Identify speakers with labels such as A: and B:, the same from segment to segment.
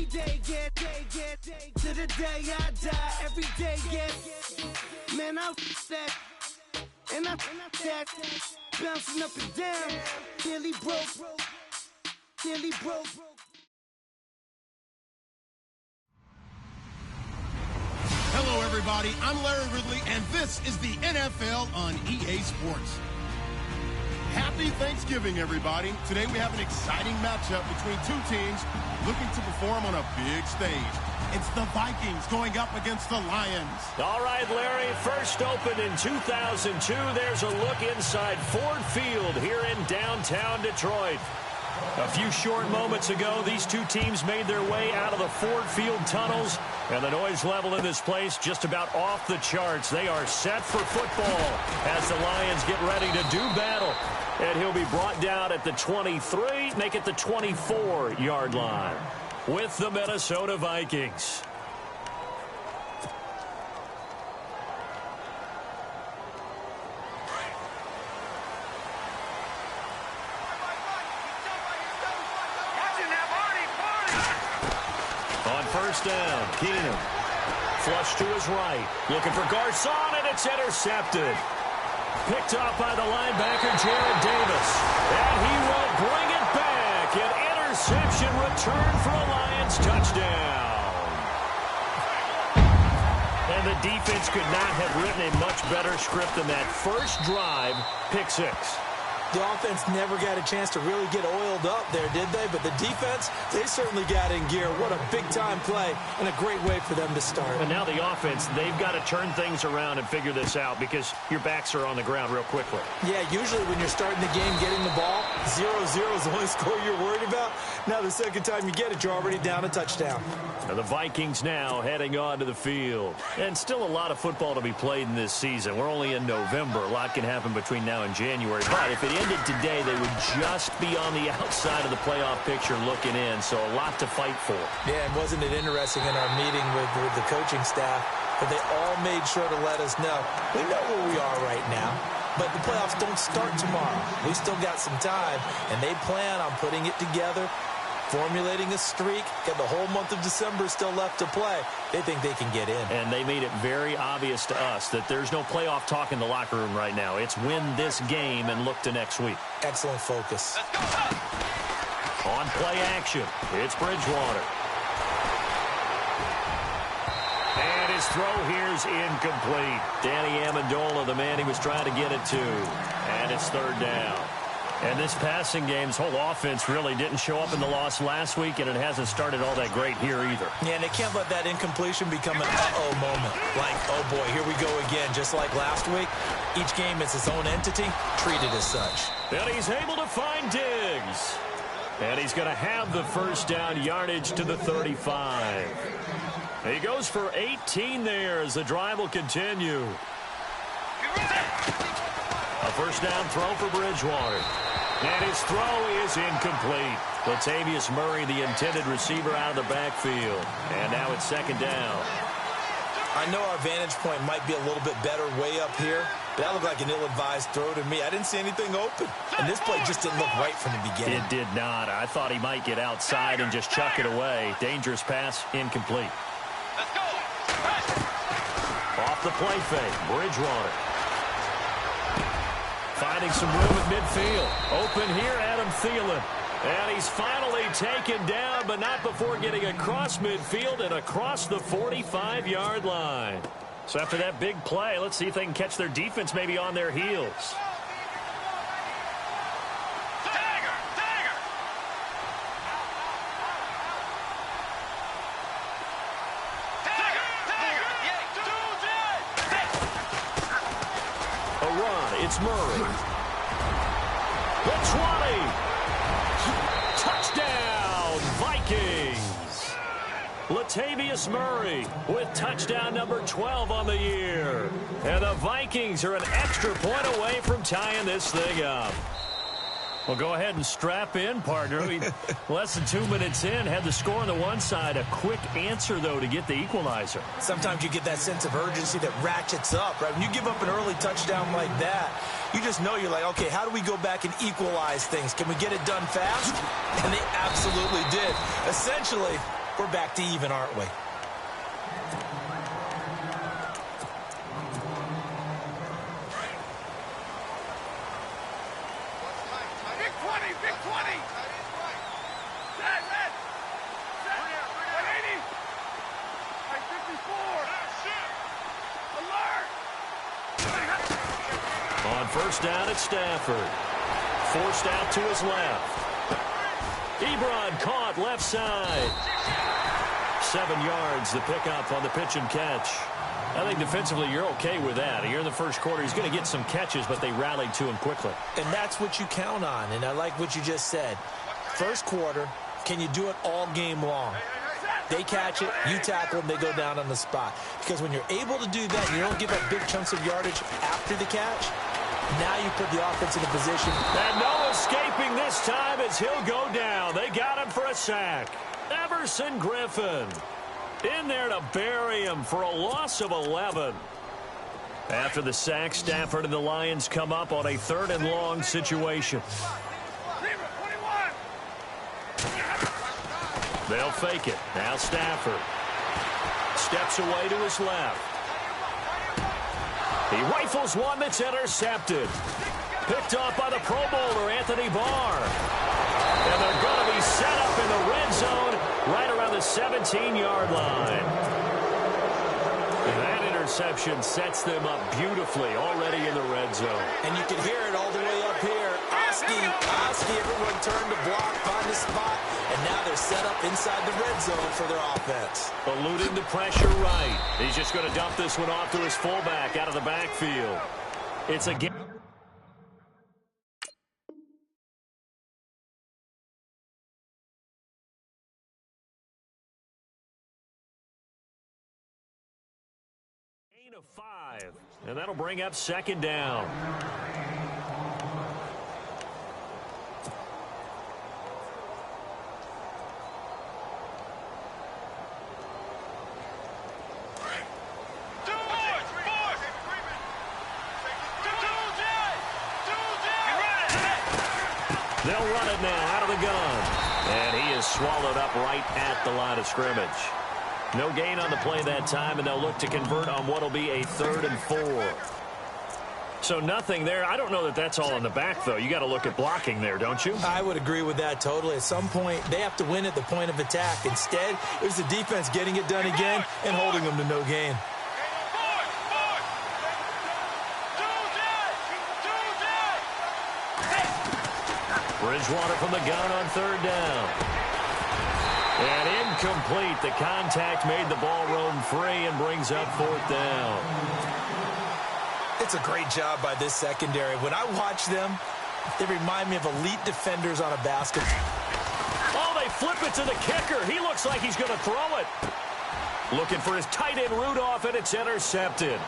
A: Every day get to the day I die. Every day get, man, I that, and I that, bouncing up and down, nearly broke.
B: Hello, everybody. I'm Larry Ridley, and this is the NFL on EA Sports. Happy Thanksgiving, everybody. Today we have an exciting matchup between two teams looking to perform on a big stage. It's the Vikings going up against the Lions.
C: All right, Larry, first opened in 2002. There's a look inside Ford Field here in downtown Detroit. A few short moments ago, these two teams made their way out of the Ford Field tunnels, and the noise level in this place just about off the charts. They are set for football as the Lions get ready to do battle. And he'll be brought down at the 23, make it the 24-yard line with the Minnesota Vikings. On first down, Keenum. Flush to his right. Looking for Garcon, and it's intercepted. Picked off by the linebacker, Jared Davis. And he will bring it back. An interception return for a Lions touchdown. And the defense could not have written a much better script than that first drive, pick six.
D: The offense never got a chance to really get oiled up there, did they? But the defense, they certainly got in gear. What a big-time play and a great way for them to start.
C: And now the offense, they've got to turn things around and figure this out because your backs are on the ground real quickly.
D: Yeah, usually when you're starting the game, getting the ball, 0-0 is the only score you're worried about. Now the second time you get it, you're already down a touchdown.
C: And the Vikings now heading onto the field. And still a lot of football to be played in this season. We're only in November. A lot can happen between now and January. But if it ended today, they would just be on the outside of the playoff picture looking in. So a lot to fight for.
D: Yeah, and wasn't it interesting in our meeting with the coaching staff that they all made sure to let us know, we know where we are right now, but the playoffs don't start tomorrow. We still got some time, and they plan on putting it together, formulating a streak, got the whole month of December still left to play. They think they can get in.
C: And they made it very obvious to us that there's no playoff talk in the locker room right now. It's win this game and look to next week.
D: Excellent focus.
C: On play action, it's Bridgewater. And his throw here's incomplete. Danny Amendola, the man he was trying to get it to. And it's third down. And this passing game's whole offense really didn't show up in the loss last week, and it hasn't started all that great here either.
D: Yeah, and they can't let that incompletion become an uh-oh moment. Like, oh boy, here we go again. Just like last week, each game is its own entity, treated as such.
C: And he's able to find Diggs. And he's going to have the first down, yardage to the 35. He goes for 18 there as the drive will continue. A first down throw for Bridgewater. And his throw is incomplete. Latavius Murray, the intended receiver, out of the backfield. And now it's second down.
D: I know our vantage point might be a little bit better way up here, but that looked like an ill-advised throw to me. I didn't see anything open. And this play just didn't look right from the beginning.
C: It did not. I thought he might get outside and just chuck it away. Dangerous pass, incomplete.
E: Let's go.
C: Off the play fake, Bridgewater. Finding some room at midfield. Open here, Adam Thielen. And he's finally taken down, but not before getting across midfield and across the 45-yard line. So after that big play, let's see if they can catch their defense maybe on their heels. A run, it's Murray. The 20. Touchdown, Vikings. Latavius Murray with touchdown number 12 on the year. And the Vikings are an extra point away from tying this thing up. Well, go ahead and strap in, partner. Less than 2 minutes in, had the score on the one side. A quick answer, though, to get the equalizer.
D: Sometimes you get that sense of urgency that ratchets up, right? When you give up an early touchdown like that, you just know you're like, okay, how do we go back and equalize things? Can we get it done fast? And they absolutely did. Essentially, we're back to even, aren't we?
C: On first down at Stafford. Forced out to his left. Ebron caught left side. 7 yards, the pickup on the pitch and catch. I think defensively you're okay with that. Here in the first quarter, he's going to get some catches, but they rallied to him quickly.
D: And that's what you count on, and I like what you just said. First quarter, can you do it all game long? They catch it, you tackle them, they go down on the spot. Because when you're able to do that, and you don't give up big chunks of yardage after the catch, now you put the offense in a position.
C: And no escaping this time as he'll go down. They got him for a sack. Everson Griffin in there to bury him for a loss of 11. After the sack, Stafford and the Lions come up on a 3rd and long situation. They'll fake it. Now Stafford steps away to his left. He rifles one that's intercepted. Picked off by the Pro Bowler, Anthony Barr. And they're going to be set up in the red zone right around the 17-yard line. And that interception sets them up beautifully already in the red zone.
D: And you can hear it all the way up here. Oski, everyone turned to block, find the spot, and now they're set up inside the red zone for their offense.
C: Eluding the pressure right. He's just going to dump this one off to his fullback out of the backfield. It's a game. Gain of 5, and that'll bring up 2nd down. They'll run it now out of the gun. And he is swallowed up right at the line of scrimmage. No gain on the play that time, and they'll look to convert on what will be a 3rd and 4. So nothing there. I don't know that that's all in the back, though. You got to look at blocking there, don't you?
D: I would agree with that totally. At some point, they have to win at the point of attack. Instead, it was the defense getting it done again and holding them to no gain.
C: Bridgewater from the gun on 3rd down. And incomplete. The contact made the ball roam free and brings up 4th down.
D: It's a great job by this secondary. When I watch them, they remind me of elite defenders on a basketball.
C: Oh, they flip it to the kicker. He looks like he's going to throw it. Looking for his tight end Rudolph, and it's intercepted.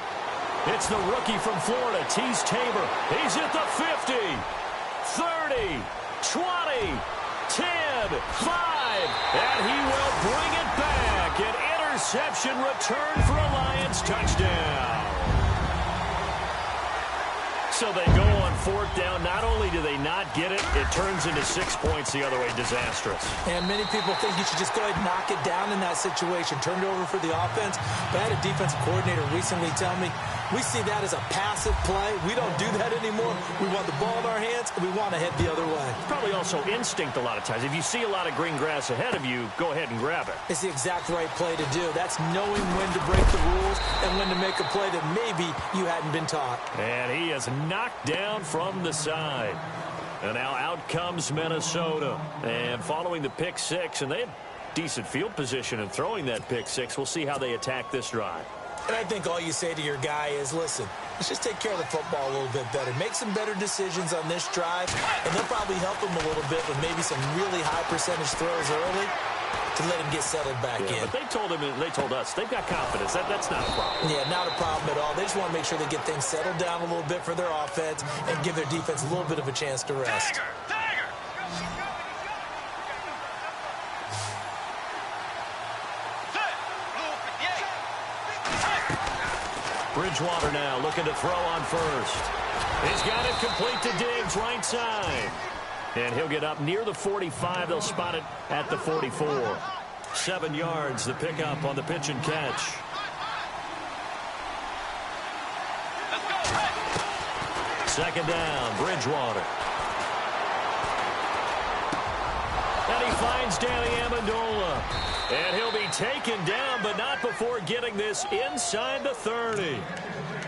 C: It's the rookie from Florida, Tease Tabor. He's at the 50, 30, 20, 10, 5, and he will bring it back. An interception return for a Lions touchdown. So they go on 4th down. Not only do they not get it, it turns into 6 points the other way. Disastrous.
D: And many people think you should just go ahead and knock it down in that situation. Turn it over for the offense. But I had a defensive coordinator recently tell me, we see that as a passive play. We don't do that anymore. We want the ball in our hands, and we want to head the other way.
C: Probably also instinct a lot of times. If you see a lot of green grass ahead of you, go ahead and grab it.
D: It's the exact right play to do. That's knowing when to break the rules and when to make a play that maybe you hadn't been taught.
C: And he is knocked down from the side. And now out comes Minnesota. And following the pick 6, and they have decent field position in throwing that pick 6. We'll see how they attack this drive.
D: And I think all you say to your guy is, listen, let's just take care of the football a little bit better. Make some better decisions on this drive, and they'll probably help him a little bit with maybe some really high percentage throws early to let him get settled back in.
C: But they told us, they've got confidence. That's not a problem.
D: Yeah, not a problem at all. They just want to make sure they get things settled down a little bit for their offense and give their defense a little bit of a chance to rest.
C: Bridgewater now looking to throw on first. He's got it complete to Diggs, right side. And he'll get up near the 45. They'll spot it at the 44. 7 yards, the pickup on the pitch and catch. Second down, Bridgewater. And he finds Danny Amendola. And he'll be taken down, but not before getting this inside the 30.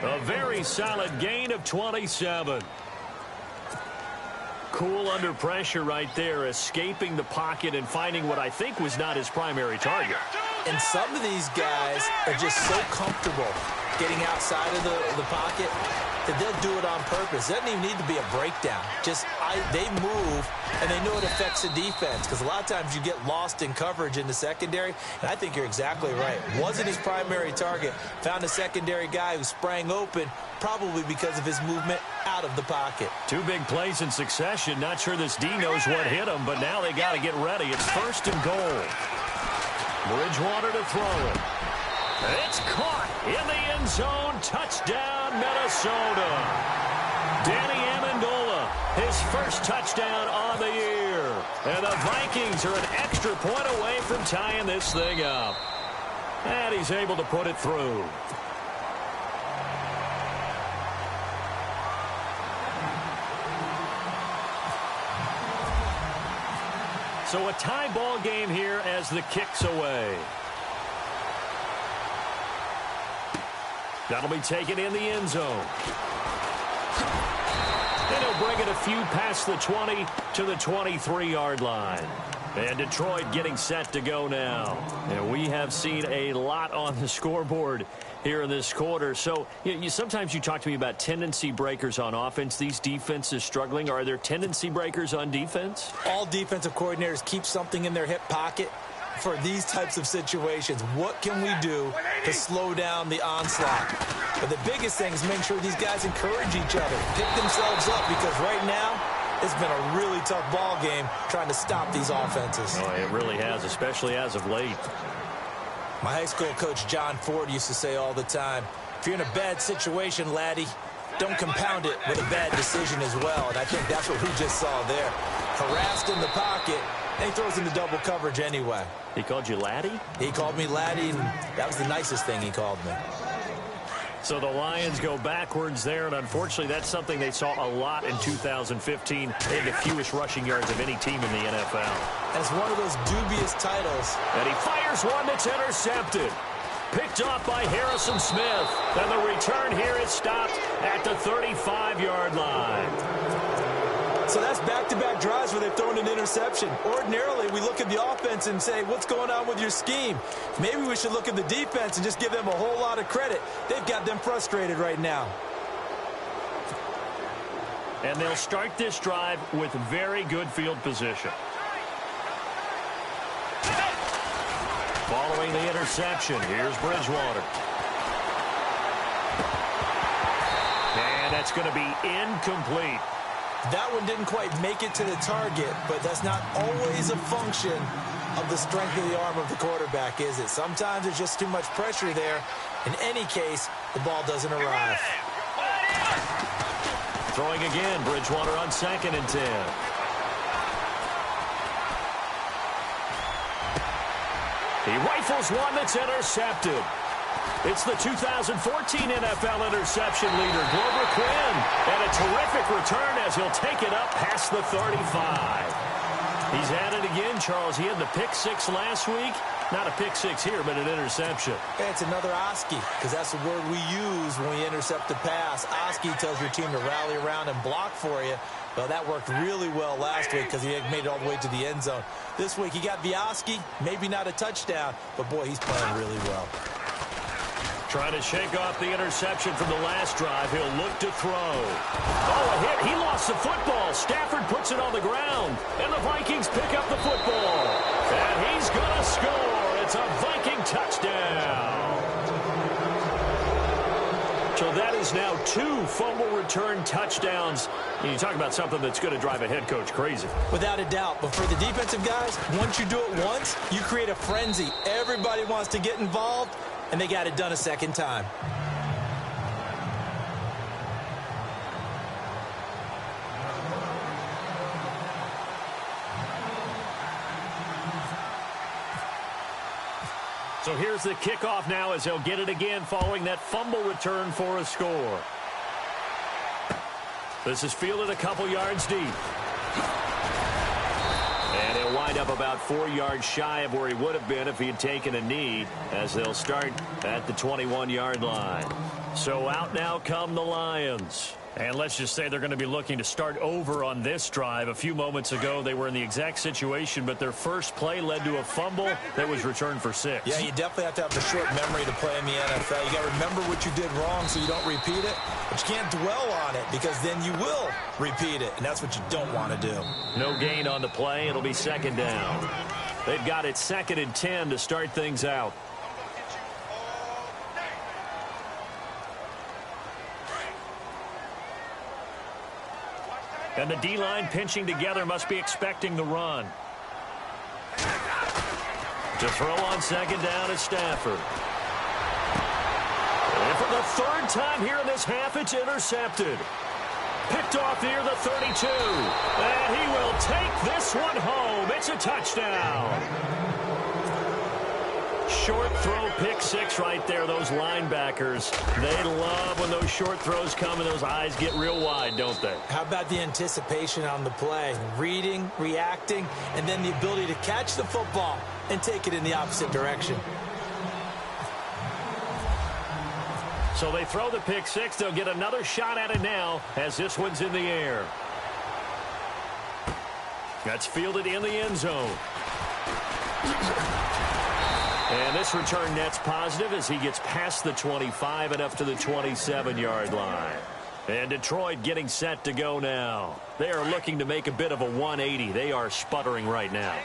C: A very solid gain of 27. Cool under pressure right there, escaping the pocket and finding what I think was not his primary target.
D: And some of these guys are just so comfortable getting outside of the pocket that they'll do it on purpose. It doesn't even need to be a breakdown. They move, and they know it affects the defense, because a lot of times you get lost in coverage in the secondary, and I think you're exactly right. Wasn't his primary target. Found a secondary guy who sprang open, probably because of his movement out of the pocket. 2 big plays in succession. Not sure this D knows what hit him, but now they got to get ready. It's 1st and goal. Bridgewater to throw it. It's caught in the end zone. Touchdown, Minnesota. Danny Amendola, his first touchdown on the year. And the Vikings are an extra point away from tying this thing up. And he's able to put it through. So a tie ball game here as the kick's away. That'll be taken in the end zone. And he'll bring it a few past the 20 to the 23-yard line. And Detroit getting set to go now. And we have seen a lot on the scoreboard here in this quarter. So sometimes you talk to me about tendency breakers on offense. These defenses struggling. Are there tendency breakers on defense? All defensive coordinators keep something in their hip pocket for these types of situations. What can we do to slow down the onslaught? But the biggest thing is make sure these guys encourage each other, pick themselves up, because right now it's been a really tough ball game trying to stop these offenses.
C: Oh, it really has, especially as of late.
D: My high school coach John Ford used to say all the time, if you're in a bad situation, laddie, don't compound it with a bad decision as well. And I think that's what we just saw there. Harassed in the pocket, and he throws into double coverage anyway.
C: He called you laddie?
D: He called me laddie, and that was the nicest thing he called me.
C: So the Lions go backwards there, and unfortunately that's something they saw a lot in 2015, and the fewest rushing yards of any team in the NFL.
D: And it's one of those dubious titles.
C: And he fires one that's intercepted. Picked off by Harrison Smith. And the return here is stopped at the 35-yard line.
D: So that's back-to-back drives where they've thrown an interception. Ordinarily, we look at the offense and say, what's going on with your scheme? Maybe we should look at the defense and just give them a whole lot of credit. They've got them frustrated right now.
C: And they'll start this drive with very good field position. Following the interception, here's Bridgewater. And that's going to be incomplete.
D: That one didn't quite make it to the target, but that's not always a function of the strength of the arm of the quarterback, is it? Sometimes there's just too much pressure there. In any case, the ball doesn't arrive.
C: Throwing again, Bridgewater on 2nd and 10. He rifles one that's intercepted. It's the 2014 NFL interception leader, Glover Quinn. And a terrific return as he'll take it up past the 35. He's at it again, Charles. He had the pick 6 last week. Not a pick 6 here, but an interception.
D: It's another Oski, because that's the word we use when we intercept a pass. Oski tells your team to rally around and block for you. Well, that worked really well last week because he made it all the way to the end zone. This week he got the Oski, maybe not a touchdown, but boy, he's playing really well.
C: Trying to shake off the interception from the last drive. He'll look to throw. Oh, a hit. He lost the football. Stafford puts it on the ground. And the Vikings pick up the football. And he's going to score. It's a Viking touchdown. So that is now 2 fumble return touchdowns. And you talk about something that's going to drive a head coach crazy.
D: Without a doubt. But for the defensive guys, once you do it once, you create a frenzy. Everybody wants to get involved. And they got it done a second time.
C: So here's the kickoff now as they'll get it again following that fumble return for a score. This is fielded a couple yards deep. And he'll wind up about 4 yards shy of where he would have been if he had taken a knee, as they'll start at the 21-yard line. So out now come the Lions. And let's just say they're going to be looking to start over on this drive. A few moments ago, they were in the exact situation, but their first play led to a fumble that was returned for 6.
D: Yeah, you definitely have to have a short memory to play in the NFL. You got to remember what you did wrong so you don't repeat it, but you can't dwell on it because then you will repeat it, and that's what you don't want to do.
C: No gain on the play. It'll be second down. They've got it 2nd and 10 to start things out. And the D-line pinching together must be expecting the run. To throw on second down is Stafford. And for the 3rd time here in this half, it's intercepted. Picked off near the 32. And he will take this one home. It's a touchdown. Short throw, pick 6 right there. Those linebackers, they love when those short throws come and those eyes get real wide, don't they?
D: How about the anticipation on the play? Reading, reacting, and then the ability to catch the football and take it in the opposite direction.
C: So they throw the pick 6. They'll get another shot at it now as this one's in the air. That's fielded in the end zone. And this return net's positive as he gets past the 25 and up to the 27-yard line. And Detroit getting set to go now. They are looking to make a bit of a 180. They are sputtering right now.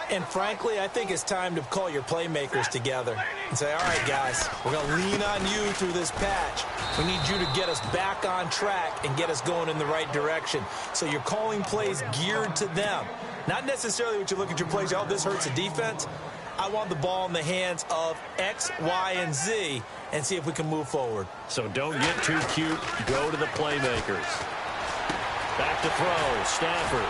D: And frankly, I think it's time to call your playmakers together and say, all right, guys, we're going to lean on you through this patch. We need you to get us back on track and get us going in the right direction. So you're calling plays geared to them. Not necessarily what you look at your plays, oh, this hurts the defense. I want the ball in the hands of X, Y, and Z and see if we can move forward.
C: So don't get too cute. Go to the playmakers. Back to throw. Stafford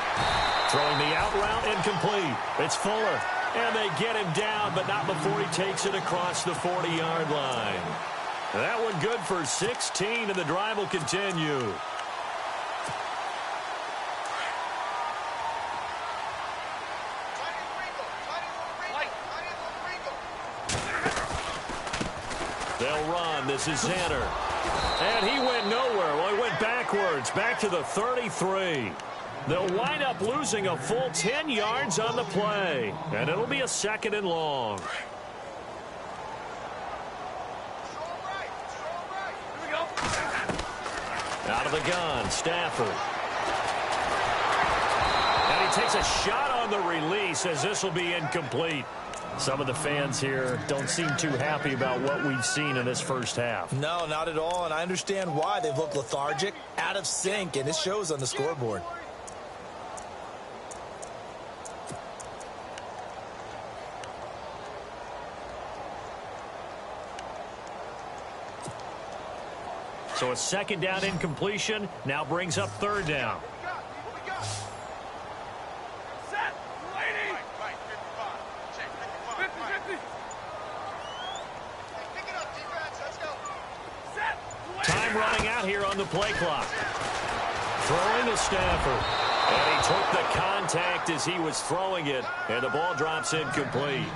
C: throwing the out route incomplete. It's Fuller. And they get him down, but not before he takes it across the 40-yard line. That one good for 16, and the drive will continue. They'll run. This is Xander. And he went nowhere. Well, he went backwards, back to the 33. They'll wind up losing a full 10 yards on the play. And it'll be a 2nd and long. Out of the gun, Stafford. And he takes a shot on the release as this will be incomplete. Some of the fans here don't seem too happy about what we've seen in this first half.
D: No, not at all, and I understand why. They've looked lethargic, out of sync, and it shows on the scoreboard.
C: So a 2nd down incompletion now brings up 3rd down. Time running out here on the play clock. Throwing to Stafford. And he took the contact as he was throwing it, and the ball drops incomplete.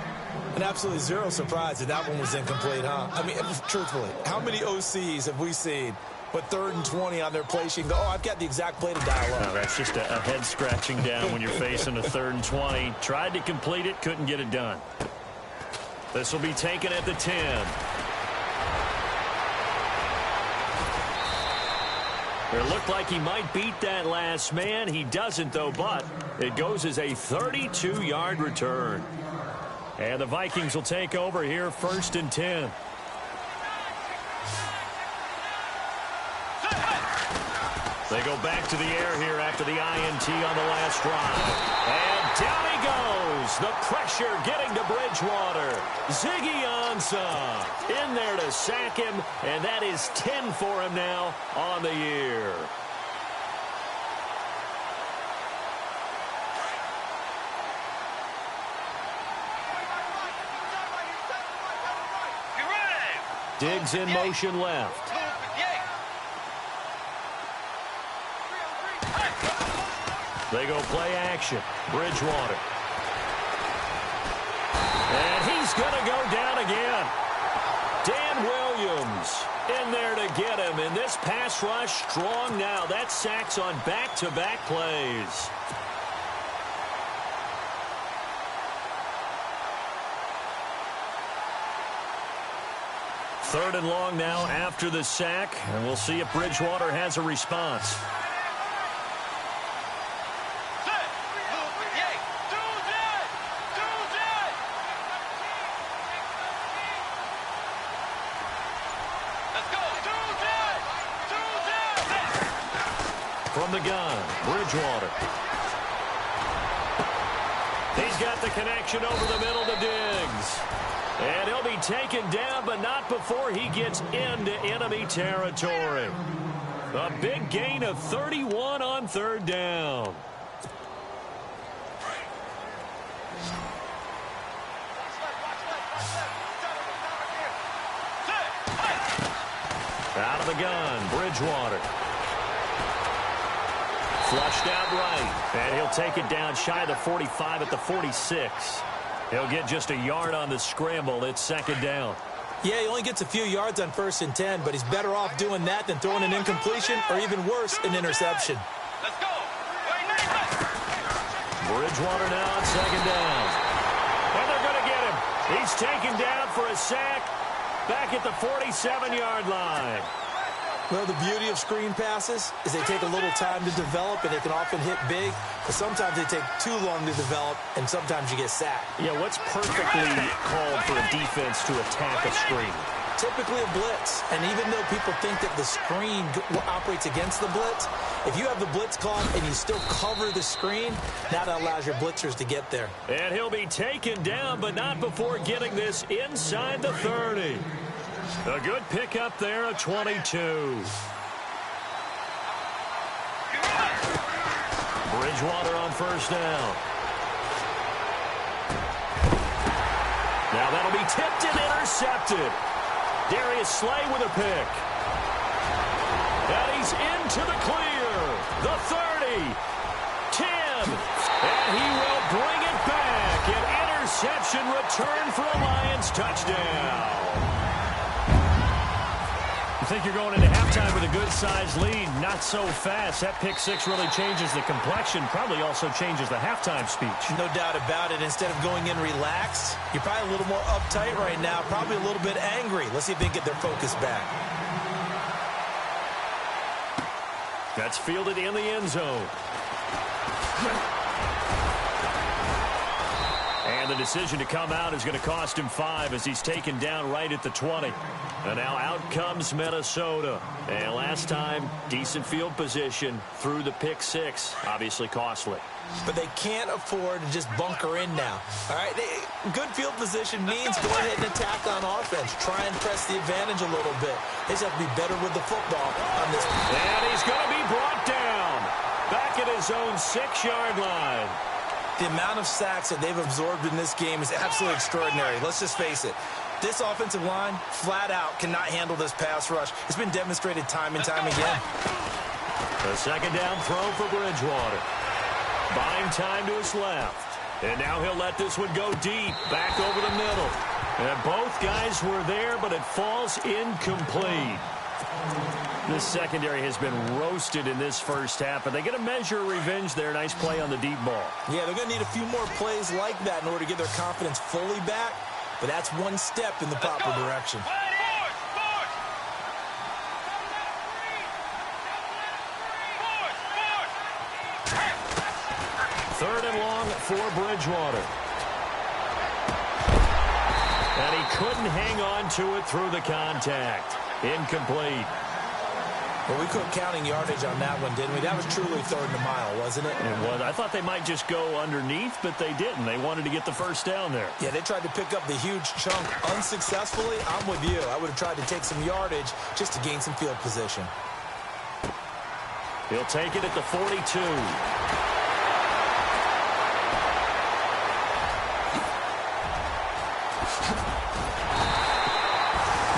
D: And absolutely zero surprise that that one was incomplete, huh? I mean, truthfully, how many OCs have we seen with 3rd and 20 on their play sheet and go, oh, I've got the exact play to dial up?
C: No, that's just a head scratching down when you're facing a 3rd and 20. Tried to complete it, couldn't get it done. This will be taken at the 10. It looked like he might beat that last man. He doesn't, though, but it goes as a 32-yard return. And the Vikings will take over here 1st and 10. They go back to the air here after the INT on the last drive. And down he goes. The pressure getting to Bridgewater. Ziggy Ansah in there to sack him, and that is 10 for him now on the year. Diggs in motion left. They go play action. Bridgewater. And he's going to go down again. Dan Williams in there to get him. And this pass rush strong now. That's sacks on back-to-back plays. Third and long now after the sack. And we'll see if Bridgewater has a response. From the gun, Bridgewater. He's got the connection over the middle to Diggs. And he'll be taken down, but not before he gets into enemy territory. A big gain of 31 on third down. Out of the gun, Bridgewater. Flushed out right, and he'll take it down shy of the 45 at the 46. He'll get just a yard on the scramble. It's second down.
D: Yeah, he only gets a few yards on 1st and 10, but he's better off doing that than throwing an incompletion or even worse, an interception.
C: Let's go. Bridgewater now on second down. And they're going to get him. He's taken down for a sack back at the 47-yard line.
D: Well, the beauty of screen passes is they take a little time to develop, and they can often hit big, but sometimes they take too long to develop, and sometimes you get sacked.
C: Yeah, what's perfectly called for a defense to attack a screen?
D: Typically a blitz, and even though people think that the screen operates against the blitz, if you have the blitz called and you still cover the screen, that allows your blitzers to get there.
C: And he'll be taken down, but not before getting this inside the 30. A good pickup there, a 22. Bridgewater on first down. Now that'll be tipped and intercepted. Darius Slay with a pick. And he's into the clear. The 30. 10. And he will bring it back. An interception return for a Lions touchdown. You think you're going into halftime with a good-sized lead. Not so fast. That pick six really changes the complexion. Probably also changes the halftime speech.
D: No doubt about it. Instead of going in relaxed, you're probably a little more uptight right now. Probably a little bit angry. Let's see if they can get their focus back.
C: That's fielded in the end zone. And the decision to come out is going to cost him 5 as he's taken down right at the 20. And now out comes Minnesota. And last time, decent field position through the pick six. Obviously costly.
D: But they can't afford to just bunker in now. All right, good field position means go ahead and attack on offense. Try and press the advantage a little bit. They just have to be better with the football on this.
C: And he's going to be brought down back at his own 6-yard line.
D: The amount of sacks that they've absorbed in this game is absolutely extraordinary. Let's just face it. This offensive line, flat out, cannot handle this pass rush. It's been demonstrated time and time again.
C: A second down throw for Bridgewater. Buying time to his left. And now he'll let this one go deep, back over the middle. And both guys were there, but it falls incomplete. This secondary has been roasted in this first half, but they get a measure of revenge there. Nice play on the deep ball.
D: Yeah, they're going to need a few more plays like that in order to get their confidence fully back, but that's one step in the proper direction.
C: Third and long for Bridgewater. And he couldn't hang on to it through the contact. Incomplete.
D: Well, we quit counting yardage on that one, didn't we? That was truly third and a mile, wasn't it?
C: It was. I thought they might just go underneath, but they didn't. They wanted to get the first down there.
D: Yeah, they tried to pick up the huge chunk unsuccessfully. I'm with you. I would have tried to take some yardage just to gain some field position.
C: He'll take it at the 42.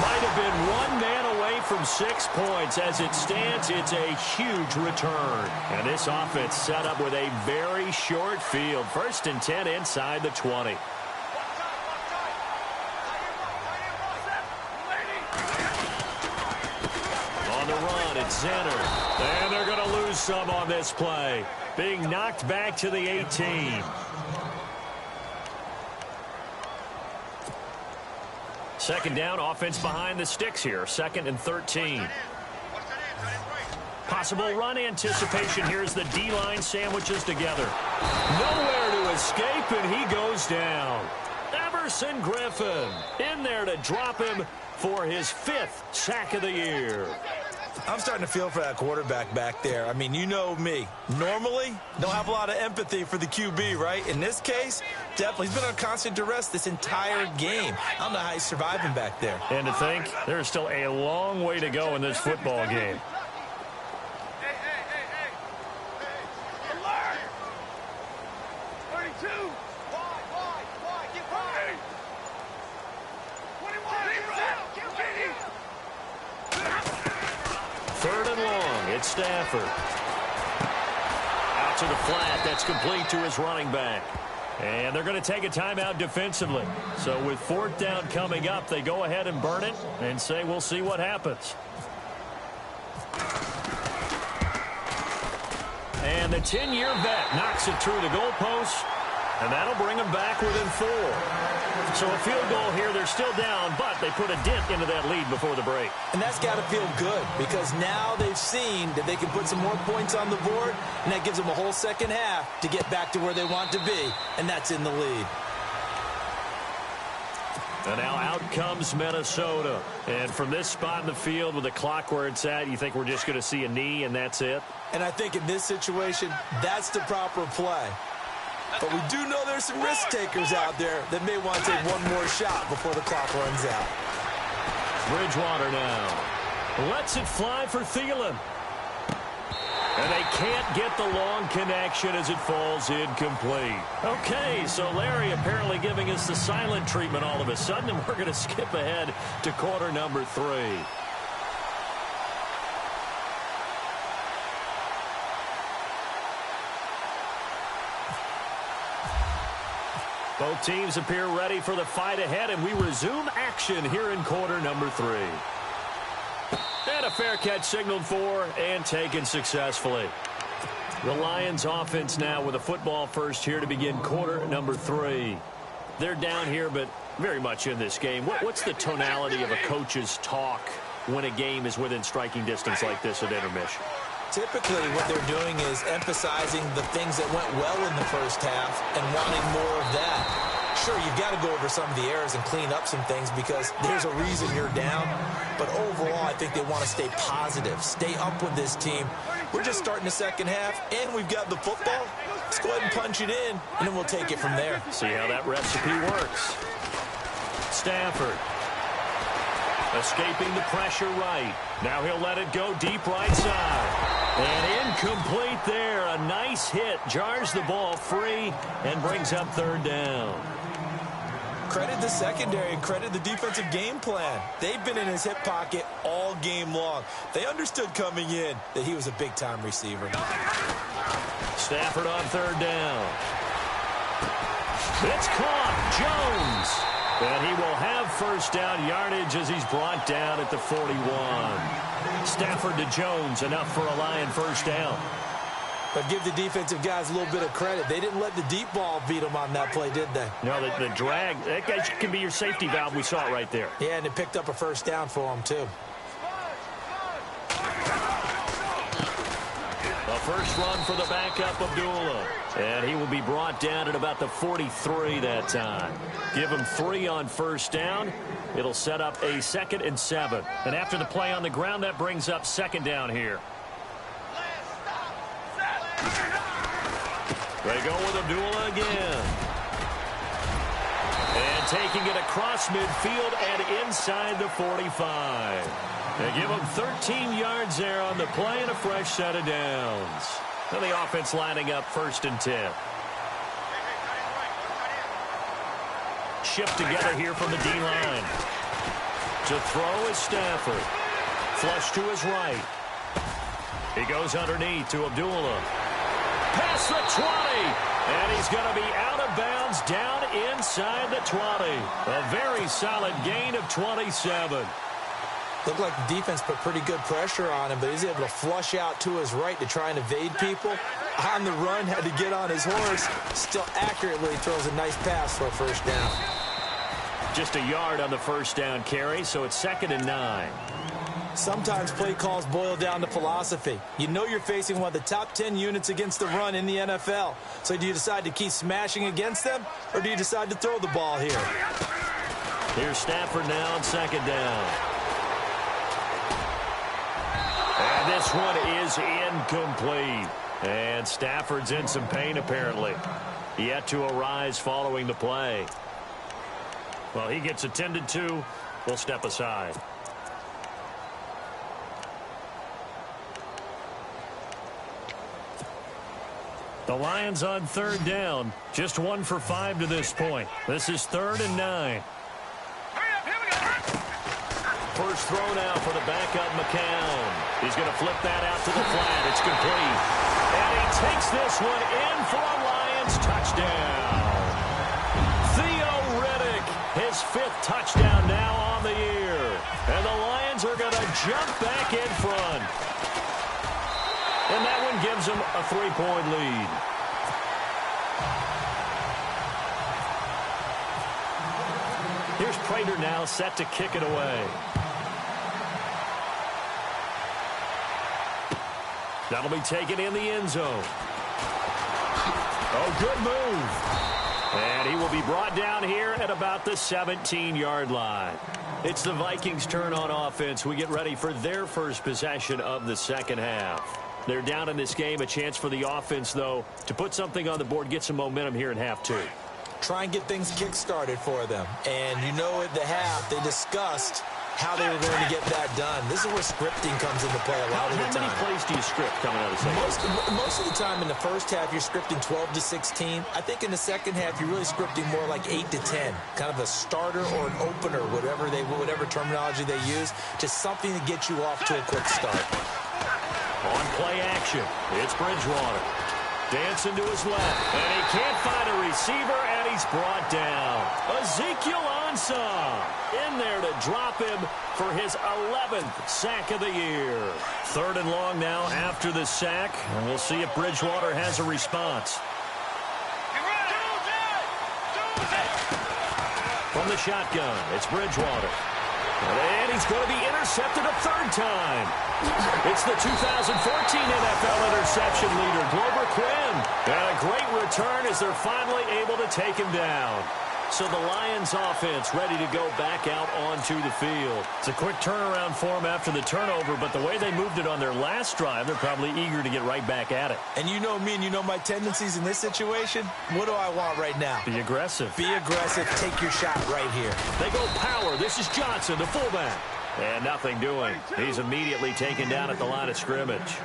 C: Might have been one man away from 6 points. As it stands, it's a huge return. And this offense set up with a very short field. 1st and 10 inside the 20. On the run, it's Zenner. And they're going to lose some on this play. Being knocked back to the 18. Second down, offense behind the sticks here. 2nd and 13. Possible run anticipation. Here's the D-line sandwiches together. Nowhere to escape, and he goes down. Everson Griffin in there to drop him for his 5th sack of the year.
D: I'm starting to feel for that quarterback back there. I mean, you know me. Normally, don't have a lot of empathy for the QB, right? In this case, definitely. He's been on constant duress this entire game. I don't know how he's surviving back there.
C: And to think, there's still a long way to go in this football game. Stafford. Out to the flat. That's complete to his running back. And they're going to take a timeout defensively. So with 4th down coming up, they go ahead and burn it and say we'll see what happens. And the 10-year vet knocks it through the goalpost, and that'll bring them back within 4. So a field goal here, they're still down, but they put a dent into that lead before the break.
D: And that's got to feel good because now they've seen that they can put some more points on the board, and that gives them a whole second half to get back to where they want to be, and that's in the lead.
C: And now out comes Minnesota. And from this spot in the field with the clock where it's at, you think we're just going to see a knee and that's it?
D: And I think in this situation, that's the proper play. But we do know there's some risk takers out there that may want to take one more shot before the clock runs out.
C: Bridgewater now lets it fly for Thielen. And they can't get the long connection as it falls incomplete. Okay, so Larry apparently giving us the silent treatment all of a sudden, and we're going to skip ahead to quarter number 3. Both teams appear ready for the fight ahead, and we resume action here in quarter number 3. And a fair catch signaled for and taken successfully. The Lions offense now with a football first here to begin quarter number 3. They're down here, but very much in this game. What's the tonality of a coach's talk when a game is within striking distance like this at intermission?
D: Typically, what they're doing is emphasizing the things that went well in the first half and wanting more of that. Sure, you've got to go over some of the errors and clean up some things because there's a reason you're down. But overall, I think they want to stay positive, stay up with this team. We're just starting the second half, and we've got the football. Let's go ahead and punch it in, and then we'll take it from there.
C: See how that recipe works. Stafford. Escaping the pressure right. Now he'll let it go deep right side. And incomplete there. A nice hit. Jars the ball free and brings up 3rd down.
D: Credit the secondary and credit the defensive game plan. They've been in his hip pocket all game long. They understood coming in that he was a big-time receiver.
C: Stafford on 3rd down. It's caught. Jones. And he will have first down yardage as he's brought down at the 41. Stafford to Jones, enough for a Lion first down.
D: But give the defensive guys a little bit of credit. They didn't let the deep ball beat them on that play, did they?
C: No, the drag, that guy can be your safety valve. We saw it right there.
D: Yeah, and it picked up a first down for him, too.
C: A first run for the backup, Abdullah. And he will be brought down at about the 43 that time. Give him 3 on first down. It'll set up a 2nd and 7. And after the play on the ground, that brings up 2nd down here. They go with Abdullah again. And taking it across midfield and inside the 45. They give him 13 yards there on the play and a fresh set of downs. Now the offense lining up 1st and 10. Shift together here from the D-line. To throw is Stafford. Flush to his right. He goes underneath to Abdullah. Past the 20. And he's going to be out of bounds down inside the 20. A very solid gain of 27.
D: Looked like the defense put pretty good pressure on him, but he's able to flush out to his right to try and evade people. On the run, had to get on his horse. Still accurately throws a nice pass for a first down.
C: Just a yard on the first down carry, so it's 2nd and 9.
D: Sometimes play calls boil down to philosophy. You know you're facing one of the top 10 units against the run in the NFL. So do you decide to keep smashing against them, or do you decide to throw the ball here?
C: Here's Stafford now on 2nd down. And this one is incomplete. And Stafford's in some pain, apparently. Yet to arise following the play. Well, he gets attended to. We'll step aside. The Lions on 3rd down. Just 1 for 5 to this point. This is 3rd and 9. First throw now for the backup McCown. He's going to flip that out to the flat. It's complete. And he takes this one in for a Lions touchdown. His 5th touchdown now on the year. And the Lions are going to jump back in front. And that one gives them a 3-point lead. Here's Prater now set to kick it away. That'll be taken in the end zone. Oh, good move. And he will be brought down here at about the 17-yard line. It's the Vikings' turn on offense. We get ready for their first possession of the second half. They're down in this game. A chance for the offense, though, to put something on the board, get some momentum here in half 2.
D: Try and get things kick-started for them. And you know at the half, they discussed how they were going to get that done. This is where scripting comes into play a lot of the time.
C: How many plays do you script coming out of the second?
D: Most of the time in the first half, you're scripting 12 to 16. I think in the second half, you're really scripting more like 8 to 10. Kind of a starter or an opener, whatever terminology they use, just something to get you off to a quick start.
C: On play action, it's Bridgewater. Dancing to his left, and he can't find a receiver, and he's brought down. Ezekiel Ansah in there to drop him for his 11th sack of the year. 3rd and long now after the sack, and we'll see if Bridgewater has a response. From the shotgun, it's Bridgewater. And he's going to be intercepted a 3rd time. It's the 2014 NFL interception leader, Glover Quinn. And a great return as they're finally able to take him down. So the Lions offense ready to go back out onto the field. It's a quick turnaround for them after the turnover, but the way they moved it on their last drive, they're probably eager to get right back at it.
D: And you know me and you know my tendencies in this situation. What do I want right now?
C: Be aggressive.
D: Be aggressive. Take your shot right here.
C: They go power. This is Johnson, the fullback. And nothing doing. He's immediately taken down at the line of scrimmage.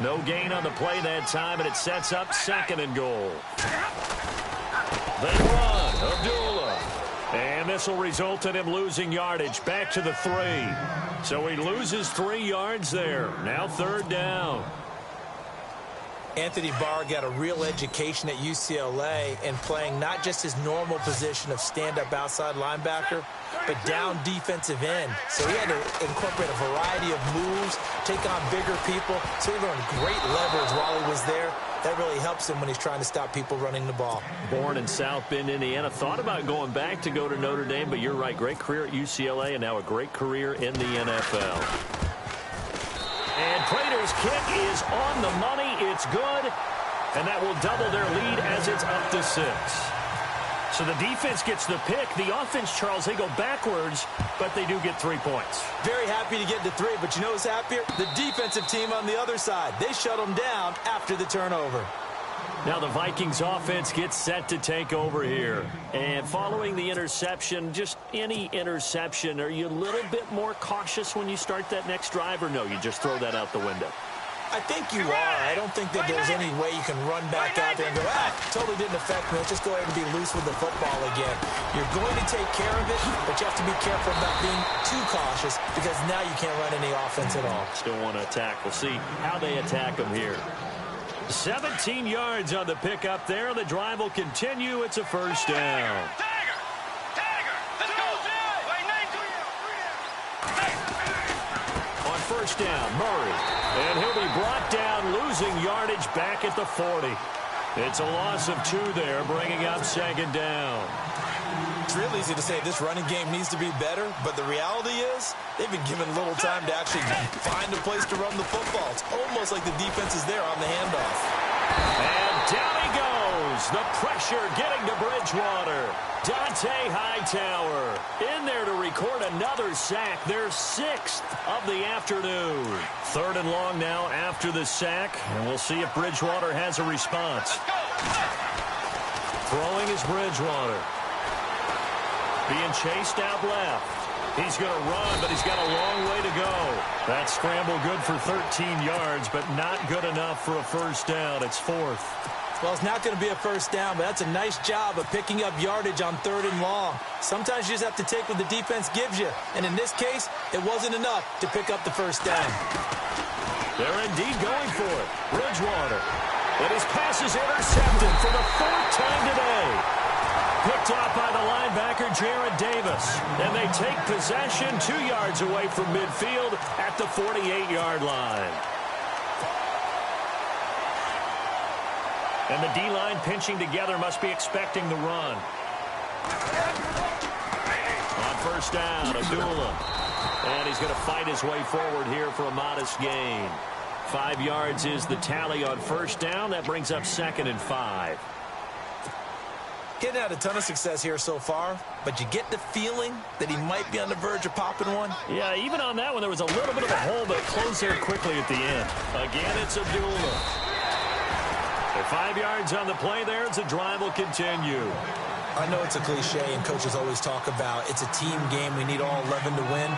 C: No gain on the play that time, and it sets up 2nd and goal. They run. Abdullah. And this will result in him losing yardage back to the 3. So he loses 3 yards there. Now 3rd down.
D: Anthony Barr got a real education at UCLA in playing not just his normal position of stand-up outside linebacker, but down defensive end. So he had to incorporate a variety of moves, take on bigger people. So he learned great leverage while he was there. That really helps him when he's trying to stop people running the ball. Born in South Bend, Indiana. Thought about going back to go to Notre Dame, but you're right. Great career at UCLA and now a great career in the NFL. And Prater's kick is on the money. It's good. And that will double their lead as it's up to 6. So the defense gets the pick. The offense, Charles, they go backwards, but they do get 3 points. Very happy to get to 3, but you know who's happier? The defensive team on the other side. They shut them down after the turnover. Now the Vikings offense gets set to take over here. And following the interception, just any interception, are you a little bit more cautious when you start that next drive, or no, you just throw that out the window? I think you are. I don't think that there's any way you can run back out there and go, totally didn't affect me. Let's just go ahead and be loose with the football again. You're going to take care of it, but you have to be careful about being too cautious because now you can't run any offense at all.
C: Still want to attack. We'll see how they attack them here. 17 yards on the pickup there. The drive will continue. It's a first down. On first down, Murray. And he'll be brought down, losing yardage back at the 40. It's a loss of 2 there, bringing up second down.
D: It's real easy to say this running game needs to be better, but the reality is they've been given little time to actually find a place to run the football. It's almost like the defense is there on the handoff.
C: And down he goes. The pressure getting to Bridgewater. Dante Hightower in there to record another sack, their 6th of the afternoon. 3rd and long now after the sack, and we'll see if Bridgewater has a response. Throwing is Bridgewater. Being chased out left. He's going to run, but he's got a long way to go. That scramble good for 13 yards, but not good enough for a first down. It's 4th.
D: Well, it's not going to be a first down, but that's a nice job of picking up yardage on 3rd and long. Sometimes you just have to take what the defense gives you. And in this case, it wasn't enough to pick up the first down.
C: They're indeed going for it. Bridgewater. And his pass is intercepted for the 4th time today. Picked off by the linebacker, Jarrad Davis. And they take possession 2 yards away from midfield at the 48-yard line. And the D-line pinching together must be expecting the run. On first down, Abdullah. And he's going to fight his way forward here for a modest gain. 5 yards is the tally on first down. That brings up 2nd and 5.
D: Getting had a ton of success here so far, but you get the feeling that he might be on the verge of popping one.
C: Yeah, even on that one, there was a little bit of a hole, but closed there quickly at the end. Again, it's Abdullah. They're 5 yards on the play there as the drive will continue.
D: I know it's a cliche, and coaches always talk about it's a team game. We need all 11 to win.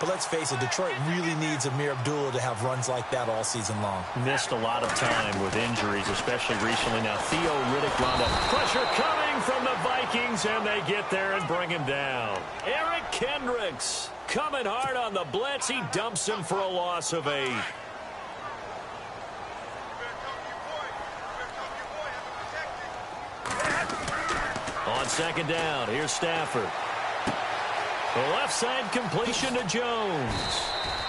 D: But let's face it, Detroit really needs Amir Abdullah to have runs like that all season long.
C: Missed a lot of time with injuries, especially recently. Now, Theo Riddick wound up. Pressure coming from the Vikings, and they get there and bring him down. Eric Kendricks coming hard on the blitz. He dumps him for a loss of 8. On second down, here's Stafford. The left side completion to Jones.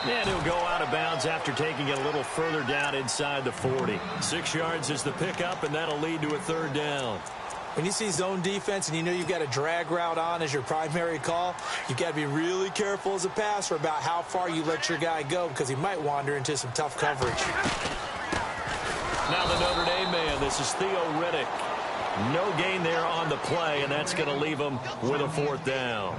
C: And he'll go out of bounds after taking it a little further down inside the 40. 6 yards is the pickup, and that'll lead to a 3rd down.
D: When you see zone defense and you know you've got a drag route on as your primary call, you've got to be really careful as a passer about how far you let your guy go because he might wander into some tough coverage.
C: Now the Notre Dame man, this is Theo Riddick. No gain there on the play, and that's going to leave him with a 4th down.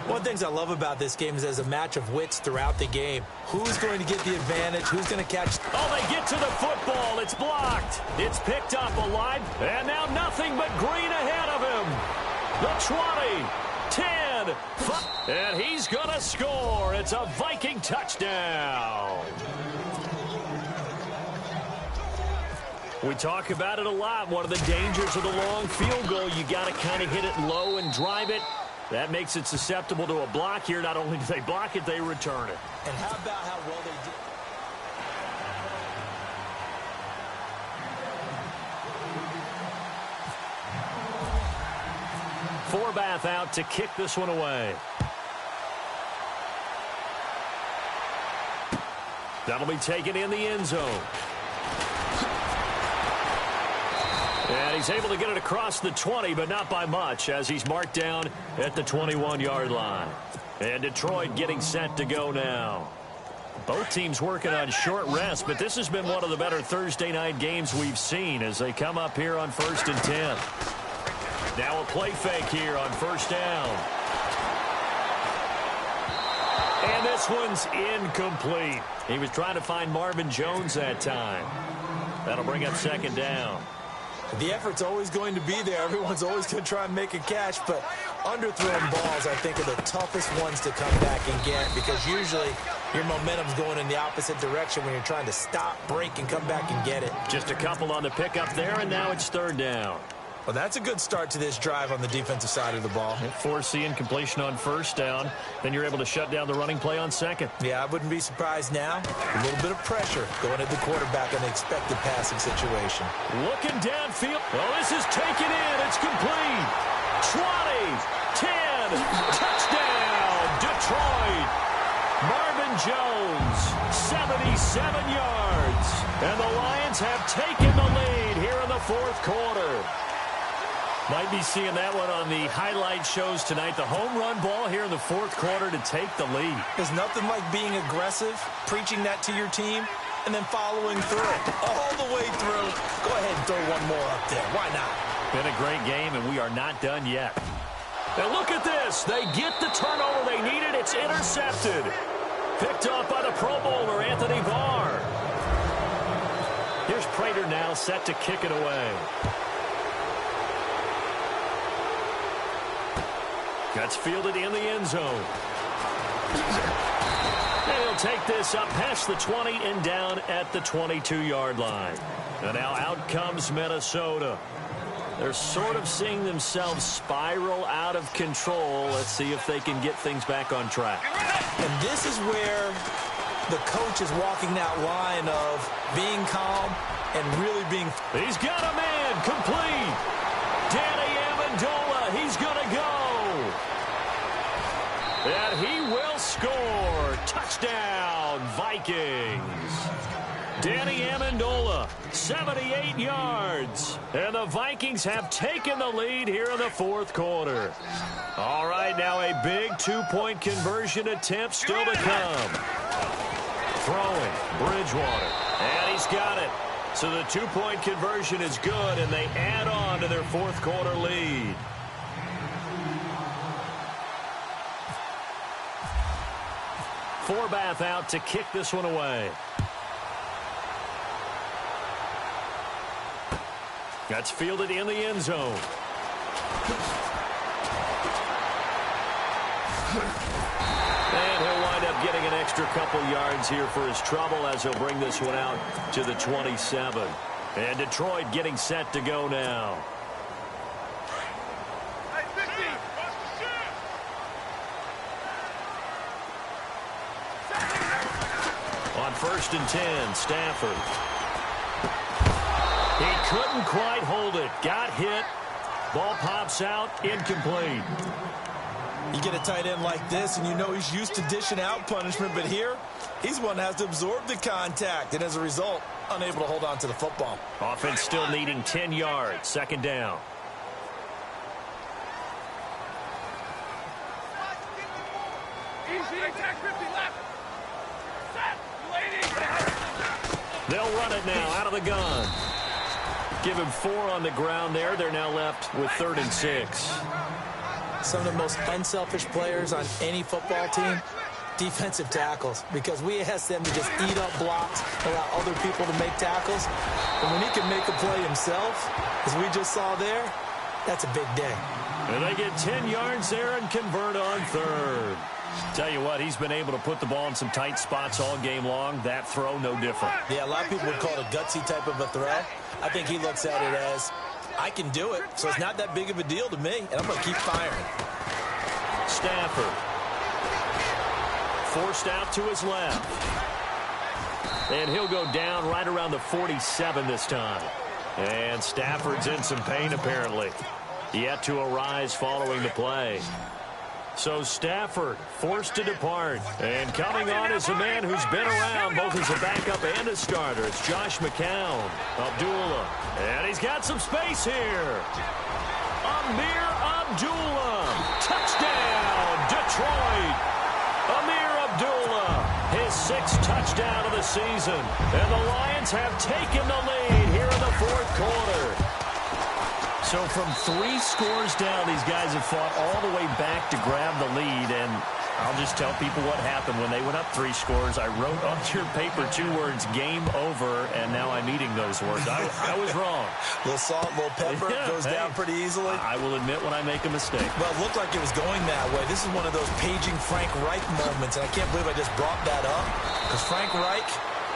D: One of the things I love about this game is there's a match of wits throughout the game. Who's going to get the advantage? Who's going to catch?
C: Oh, they get to the football. It's blocked. It's picked up alive. And now nothing but green ahead of him. The 20, 10, and he's going to score. It's a Viking touchdown. We talk about it a lot. One of the dangers of the long field goal, you got to kind of hit it low and drive it. That makes it susceptible to a block here. Not only do they block it, they return it.
D: And how about how well they did?
C: Forbath out to kick this one away. That'll be taken in the end zone. And he's able to get it across the 20, but not by much, as he's marked down at the 21-yard line. And Detroit getting set to go now. Both teams working on short rest, but this has been one of the better Thursday night games we've seen as they come up here on 1st and 10. Now a play fake here on first down. And this one's incomplete. He was trying to find Marvin Jones that time. That'll bring up 2nd down.
D: The effort's always going to be there. Everyone's always going to try and make a catch, but Underthrown balls, I think, are the toughest ones to come back and get because usually your momentum's going in the opposite direction when you're trying to stop, break, and come back and get it.
C: Just a couple on the pickup there, and now it's third down.
D: Well, that's a good start to this drive on the defensive side of the ball.
C: Force incompletion on first down. Then you're able to shut down the running play on second.
D: Yeah, I wouldn't be surprised now. A little bit of pressure going at the quarterback in the expected passing situation.
C: Looking downfield. Oh, this is taken in. It's complete. 20, 10, touchdown, Detroit. Marvin Jones, 77 yards. And the Lions have taken the lead here in the fourth quarter. Might be seeing that one on the highlight shows tonight. The home run ball here in the fourth quarter to take the lead.
D: There's nothing like being aggressive, preaching that to your team, and then following through all the way through. Go ahead and throw one more up there. Why not?
C: Been a great game, and we are not done yet. And look at this. They get the turnover they needed. It's intercepted. Picked up by the Pro Bowler, Anthony Barr. Here's Prater now set to kick it away. Gets fielded in the end zone. And he'll take this up past the 20 and down at the 22-yard line. And now out comes Minnesota. They're sort of seeing themselves spiral out of control. Let's see if they can get things back on track.
D: And this is where the coach is walking that line of being calm and really being...
C: He's got a man complete. Danny Amendola, he's going to go. And he will score. Touchdown, Vikings. Danny Amendola, 78 yards. And the Vikings have taken the lead here in the fourth quarter. All right, now a big two-point conversion attempt still to come. Throwing, Bridgewater. And he's got it. So the two-point conversion is good, and they add on to their fourth quarter lead. Forbath out to kick this one away. That's fielded in the end zone. And he'll wind up getting an extra couple yards here for his trouble as he'll bring this one out to the 27. And Detroit getting set to go now. On 1st and 10, Stafford. He couldn't quite hold it. Got hit. Ball pops out. Incomplete.
D: You get a tight end like this, and you know he's used to dishing out punishment, but here, he's one that has to absorb the contact, and as a result, unable to hold on to the football.
C: Offense still needing 10 yards. Second down. They'll run it now out of the gun. Give him 4 on the ground there. They're now left with 3rd and 6.
D: Some of the most unselfish players on any football team, defensive tackles, because we ask them to just eat up blocks, allow other people to make tackles. And when he can make a play himself, as we just saw there, that's a big day.
C: And they get 10 yards there and convert on 3rd. Tell you what, he's been able to put the ball in some tight spots all game long. That throw, no different.
D: Yeah, a lot of people would call it a gutsy type of a throw. I think he looks at it as, I can do it, so it's not that big of a deal to me, and I'm going to keep firing.
C: Stafford. Forced out to his left. And he'll go down right around the 47 this time. And Stafford's in some pain, apparently. Yet to arise following the play. So Stafford forced to depart. And coming on is a man who's been around both as a backup and a starter. It's Josh McCown. Abdullah. And he's got some space here. Amir Abdullah. Touchdown, Detroit. Amir Abdullah, his 6th touchdown of the season. And the Lions have taken the lead here in the fourth quarter. So from 3 scores down, these guys have fought all the way back to grab the lead. And I'll just tell people what happened when they went up 3 scores. I wrote on your paper 2 words, game over, and now I'm eating those words. I was wrong.
D: A little salt, a little pepper, goes down pretty easily.
C: I will admit when I make a mistake.
D: Well, it looked like it was going that way. This is one of those paging Frank Reich moments, and I can't believe I just brought that up. Because Frank Reich,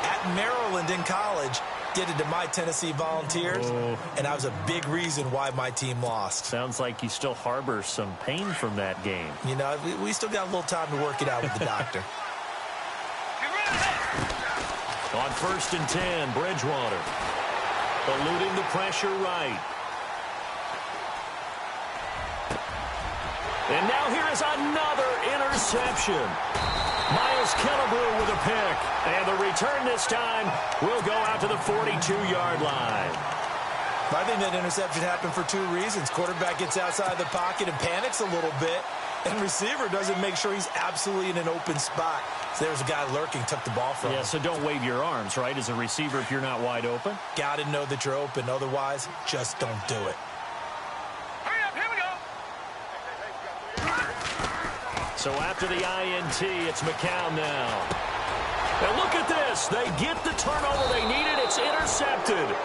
D: at Maryland in college, did it to my Tennessee Volunteers, and that was a big reason why my team lost.
C: Sounds like you still harbor some pain from that game.
D: You know, we still got a little time to work it out with the doctor.
C: On 1st and 10, Bridgewater. Eluding the pressure right. And now here is another interception. Miles Killebrew with a pick. And the return this time will go out to the 42-yard line.
D: I think that interception happened for 2 reasons. Quarterback gets outside the pocket and panics a little bit. And receiver doesn't make sure he's absolutely in an open spot. So there's a guy lurking, took the ball from him.
C: Yeah, so don't wave your arms, right, as a receiver if you're not wide open?
D: Got to know that you're open. Otherwise, just don't do it.
E: Hurry up, here we go.
C: So after the INT, it's McCown now. And look at this. They get the turnover they needed. It's intercepted.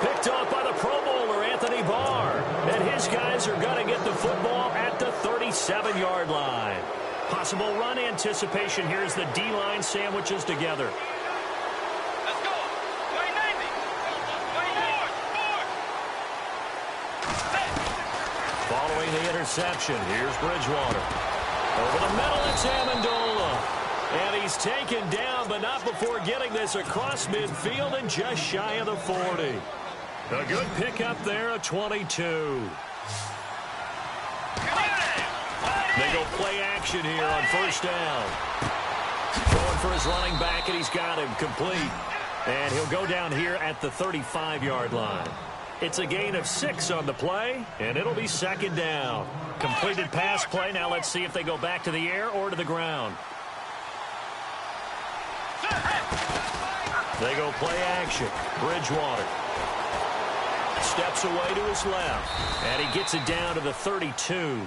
C: Picked off by the Pro Bowler, Anthony Barr. And his guys are going to get the football at the 37-yard line. Possible run anticipation here as the D-line sandwiches together.
E: Let's go. 390. 24.
C: Following the interception, here's Bridgewater. Over the middle, it's Amendola. And he's taken down, but not before getting this across midfield and just shy of the 40. A good pickup there, a 22. They go play action here on 1st down. Going for his running back, and he's got him complete. And he'll go down here at the 35-yard line. It's a gain of 6 on the play, and it'll be 2nd down. Completed pass play. Now let's see if they go back to the air or to the ground. They go play action. Bridgewater steps away to his left, and he gets it down to the 32.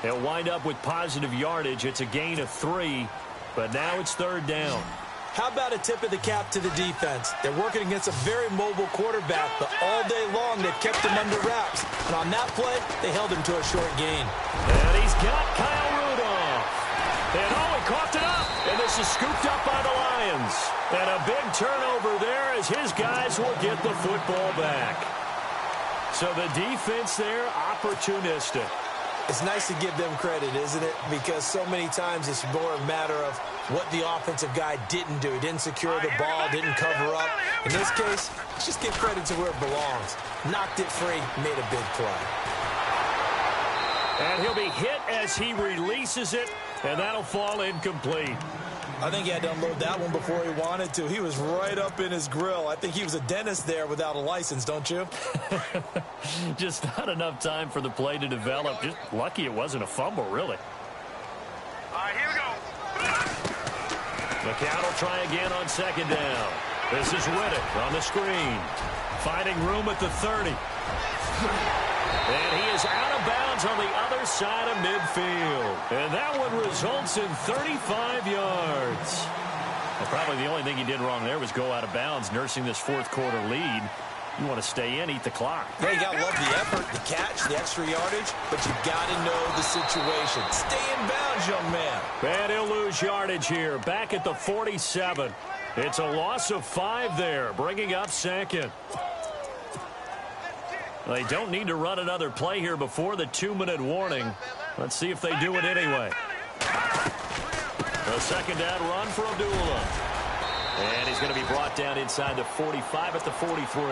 C: They'll wind up with positive yardage. It's a gain of 3, but now it's 3rd down.
D: How about a tip of the cap to the defense? They're working against a very mobile quarterback, but all day long they've kept him under wraps. And on that play, they held him to a short gain.
C: And he's got Kyle Rudolph. And he coughed it up. And this is scooped up by the Lions. And a big turnover there as his guys will get the football back. So the defense there, opportunistic.
D: It's nice to give them credit, isn't it? Because so many times it's more a matter of what the offensive guy didn't do. He didn't secure the ball, didn't cover up. In this case, just give credit to where it belongs. Knocked it free, made a big play.
C: And he'll be hit as he releases it, and that'll fall incomplete.
D: I think he had to unload that one before he wanted to. He was right up in his grill. I think he was a dentist there without a license, don't you?
C: Just not enough time for the play to develop. Just lucky it wasn't a fumble, really.
E: All right, here we go.
C: McCown will try again on 2nd down. This is Whittick on the screen. Finding room at the 30. And he is out of bounds on the other side of midfield. And that one results in 35 yards. Well, probably the only thing he did wrong there was go out of bounds, nursing this 4th quarter lead. You want to stay in, eat the clock.
D: Yeah, you got to love the effort, the catch, the extra yardage, but you got to know the situation. Stay in bounds, young man.
C: And he'll lose yardage here, back at the 47. It's a loss of 5 there, bringing up 2nd. They don't need to run another play here before the 2-minute warning. Let's see if they do it anyway. A 2nd down run for Abdullah. And he's going to be brought down inside the 45 at the 43.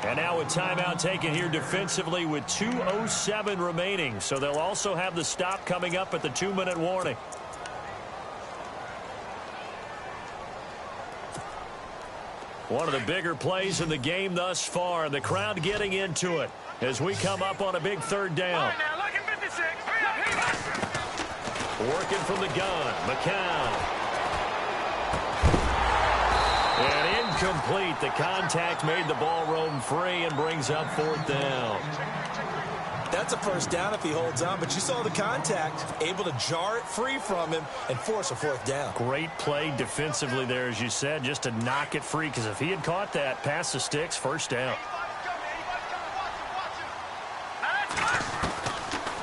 C: And now a timeout taken here defensively with 2:07 remaining. So they'll also have the stop coming up at the 2-minute warning. One of the bigger plays in the game thus far. The crowd getting into it as we come up on a big 3rd down.
E: All right, now, look at 56. Hurry up, hurry up.
C: Working from the gun, McCown. And incomplete. The contact made the ball roam free and brings up 4th down.
D: That's a first down if he holds on, but you saw the contact, able to jar it free from him and force a fourth down.
C: Great play defensively there, as you said, just to knock it free, because if he had caught that, past the sticks, first down.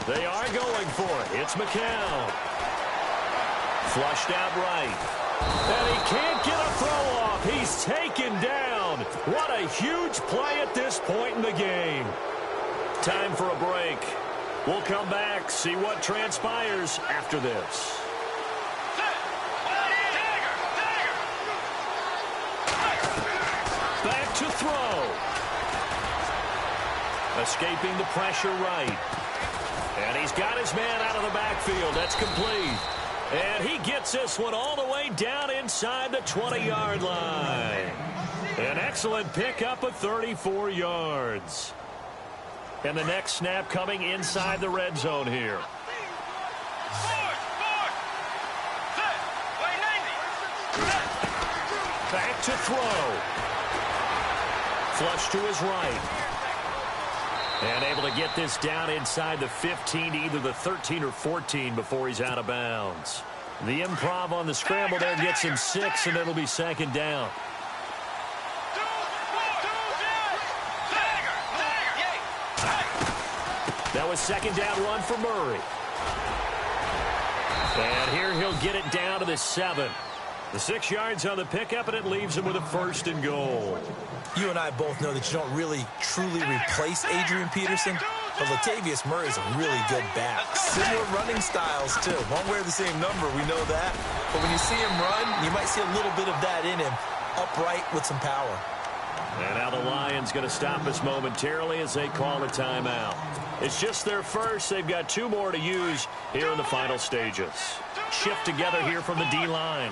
C: They are going for it. It's McCown. Flushed out right. And he can't get a throw off. He's taken down. What a huge play at this point in the game. Time for a break. We'll come back, see what transpires after this. Back to throw. Escaping the pressure right. And he's got his man out of the backfield. That's complete. And he gets this one all the way down inside the 20-yard line. An excellent pickup of 34 yards. And the next snap coming inside the red zone here. Back to throw. Flush to his right. And able to get this down inside the 15 to either the 13 or 14 before he's out of bounds. The improv on the scramble there gets him 6, and it'll be second down. That was second down run for Murray. And here he'll get it down to the 7. The 6 yards on the pickup, and it leaves him with a first and goal.
D: You and I both know that you don't really, truly replace Adrian Peterson, but Latavius Murray is a really good back. Similar running styles, too. Won't wear the same number, we know that. But when you see him run, you might see a little bit of that in him, upright with some power.
C: And now the Lions going to stop us momentarily as they call a timeout. It's just their first. They've got 2 more to use here in the final stages. Shift together here from the D-line.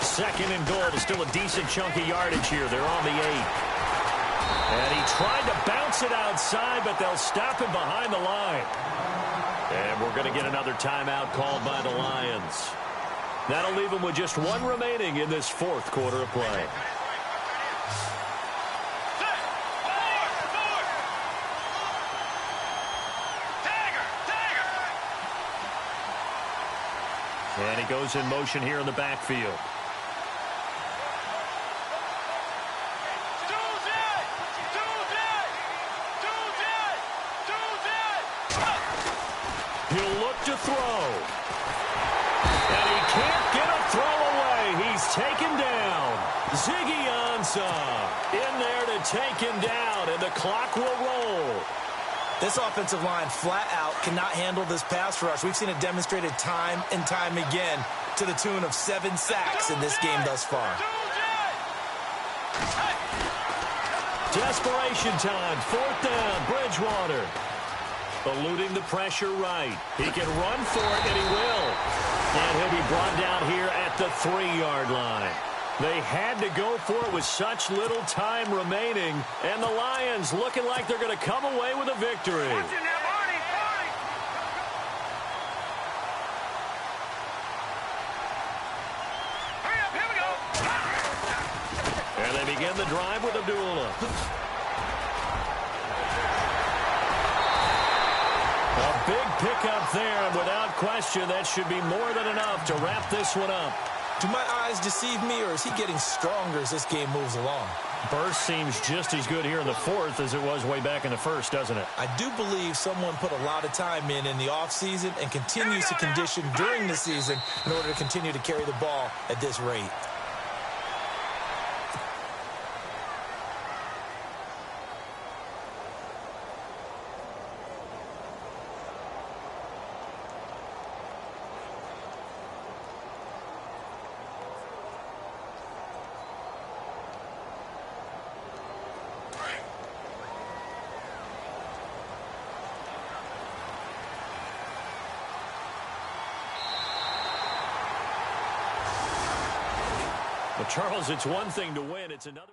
C: Second and goal. There's still a decent chunk of yardage here. They're on the 8. And he tried to bounce it outside, but they'll stop him behind the line. And we're going to get another timeout called by the Lions. That'll leave him with just 1 remaining in this 4th quarter of play. And he goes in motion here in the backfield. He'll look to throw. And he can't get a throw away. He's taken down. Ziggy Ansah in there to take him down, and the clock will roll.
D: This offensive line flat out cannot handle this pass rush. We've seen it demonstrated time and time again to the tune of 7 sacks in this game thus far.
C: Desperation time. 4th down. Bridgewater. Eluding the pressure right. He can run for it, and he will. And he'll be brought down here at the 3-yard line. They had to go for it with such little time remaining, and the Lions looking like they're going to come away with a victory. And they begin the drive with Abdullah. A big pickup there, and without question, that should be more than enough to wrap this one up.
D: Do my eyes deceive me, or is he getting stronger as this game moves along?
C: Burst seems just as good here in the 4th as it was way back in the 1st, doesn't it?
D: I do believe someone put a lot of time in the offseason and continues to condition during the season in order to continue to carry the ball at this rate.
C: But, Charles, it's one thing to win. It's another.